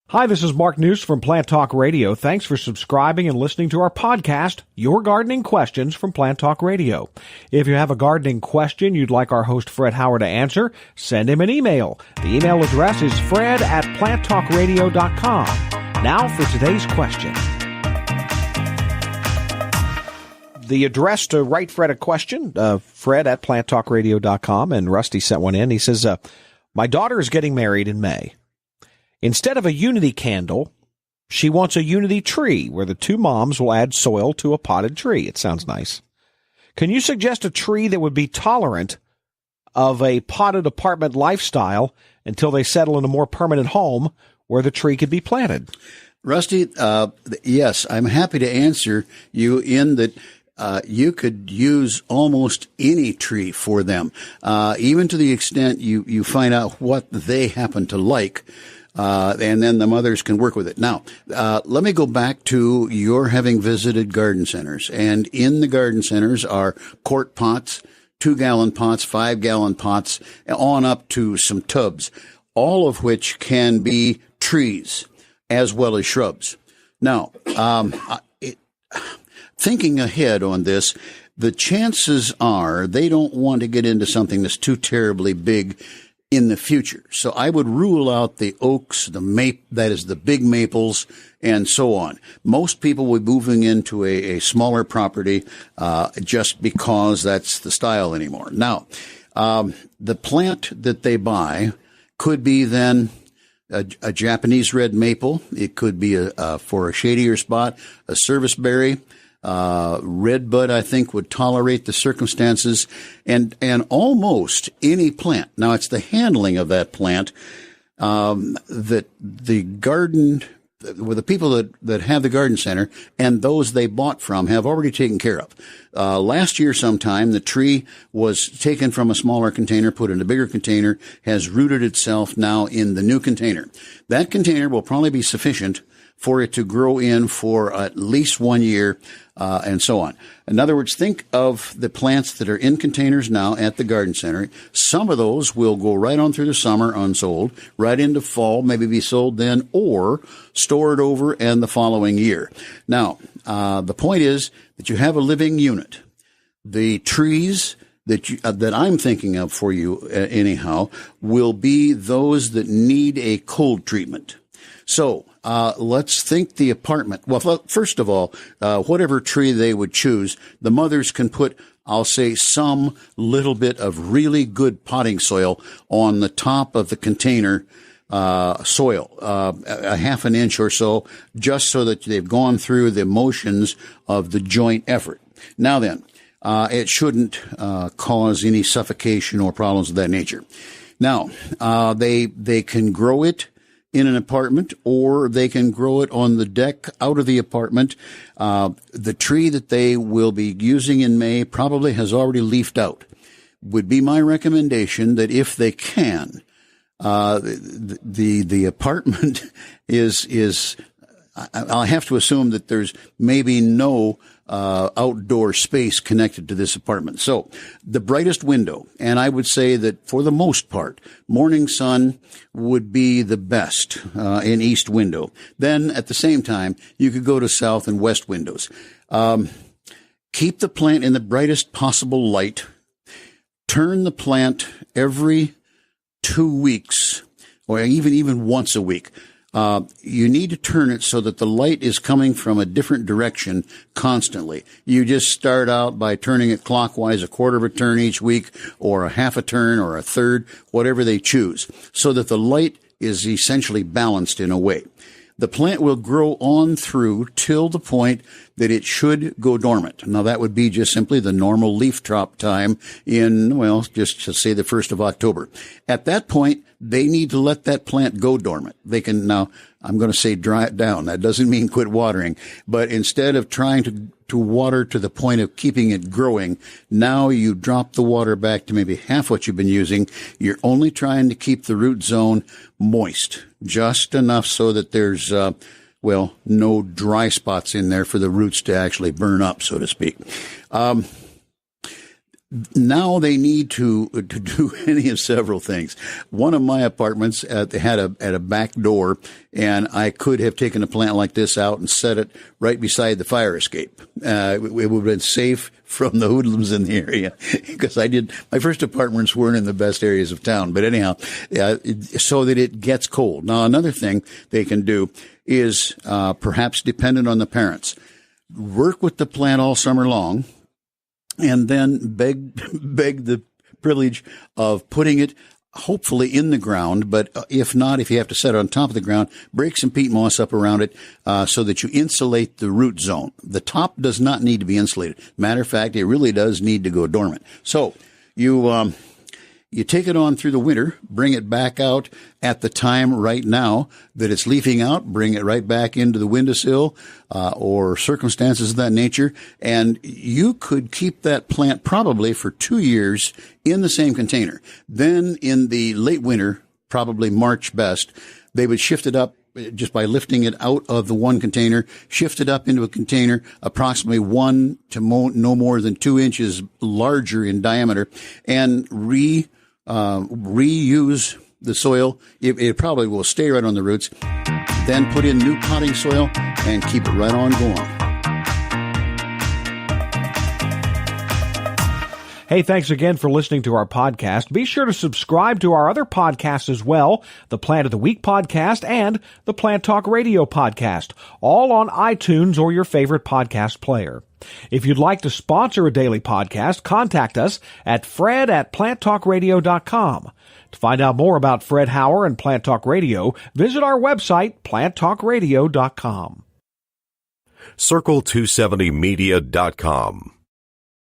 Hi, this is Mark News from Plant Talk Radio. Thanks for subscribing and listening to our podcast, Your Gardening Questions from Plant Talk Radio. If you have a gardening question you'd like our host Fred Howard to answer, send him an email. The email address is fred@planttalkradio.com. Now for today's question. The address to write Fred a question, fred@planttalkradio.com, and Rusty sent one in. He says, my daughter is getting married in May. Instead of a unity candle, she wants a unity tree where the two moms will add soil to a potted tree. It sounds nice. Can you suggest a tree that would be tolerant of a potted apartment lifestyle until they settle in a more permanent home where the tree could be planted? Rusty, yes, I'm happy to answer you in that you could use almost any tree for them, even to the extent you find out what they happen to like. And then the mothers can work with it. Now, let me go back to your having visited garden centers. And in the garden centers are quart pots, 2-gallon pots, 5-gallon pots, on up to some tubs, all of which can be trees as well as shrubs. Now, thinking ahead on this, the chances are they don't want to get into something that's too terribly big in the future. So I would rule out the oaks, that is the big maples, and so on. Most people will be moving into a smaller property, just because that's the style anymore. Now, the plant that they buy could be then a Japanese red maple. It could be for a shadier spot, a serviceberry. Redbud, I think, would tolerate the circumstances, and almost any plant. Now, it's the handling of that plant that the garden, with the people that have the garden center and those they bought from have already taken care of. Last year sometime, the tree was taken from a smaller container, put in a bigger container, has rooted itself now in the new container. That container will probably be sufficient for it to grow in for at least 1 year, and so on. In other words, think of the plants that are in containers now at the garden center. Some of those will go right on through the summer unsold, right into fall, maybe be sold then, or stored over and the following year. Now, the point is that you have a living unit. The trees that I'm thinking of for you, anyhow, will be those that need a cold treatment. So, let's think the apartment. Well, first of all, whatever tree they would choose, the mothers can put, I'll say, some little bit of really good potting soil on the top of the container, soil, a half an inch or so, just so that they've gone through the motions of the joint effort. Now then, it shouldn't, cause any suffocation or problems of that nature. Now, they can grow it in an apartment, or they can grow it on the deck out of the apartment. The tree that they will be using in May probably has already leafed out. Would be my recommendation that if they can, the apartment is I'll have to assume that there's maybe no outdoor space connected to this apartment. So the brightest window, and I would say that for the most part, morning sun would be the best in east window. Then at the same time, you could go to south and west windows. Keep the plant in the brightest possible light. Turn the plant every 2 weeks, or even once a week. You need to turn it so that the light is coming from a different direction constantly. You just start out by turning it clockwise, a quarter of a turn each week, or a half a turn, or a third, whatever they choose, so that the light is essentially balanced in a way. The plant will grow on through till the point that it should go dormant. Now, that would be just simply the normal leaf drop time in, well, just to say the 1st of October. At that point, they need to let that plant go dormant. They can, now, I'm going to say dry it down. That doesn't mean quit watering. But instead of trying to water to the point of keeping it growing, now you drop the water back to maybe half what you've been using. You're only trying to keep the root zone moist, just enough so that there's, no dry spots in there for the roots to actually burn up, so to speak. Now they need to do any of several things. One of my apartments had a back door, and I could have taken a plant like this out and set it right beside the fire escape. It would have been safe from the hoodlums in the area, because my first apartments weren't in the best areas of town. But anyhow, so that it gets cold. Now, another thing they can do is, perhaps dependent on the parents, work with the plant all summer long, and then beg the privilege of putting it hopefully in the ground, but if not, if you have to set it on top of the ground, break some peat moss up around it so that you insulate the root zone. The top does not need to be insulated. Matter of fact, it really does need to go dormant. So you take it on through the winter, bring it back out at the time right now that it's leafing out, bring it right back into the windowsill or circumstances of that nature, and you could keep that plant probably for 2 years in the same container. Then in the late winter, probably March best, they would shift it up just by lifting it out of the one container, shift it up into a container approximately 1 to no more than 2 inches larger in diameter, and reuse the soil. It probably will stay right on the roots. Then put in new potting soil and keep it right on going. Hey, thanks again for listening to our podcast. Be sure to subscribe to our other podcasts as well, the Plant of the Week podcast and the Plant Talk Radio podcast, all on iTunes or your favorite podcast player. If you'd like to sponsor a daily podcast, contact us at fred@planttalkradio.com. To find out more about Fred Hauer and Plant Talk Radio, visit our website, planttalkradio.com. Circle270media.com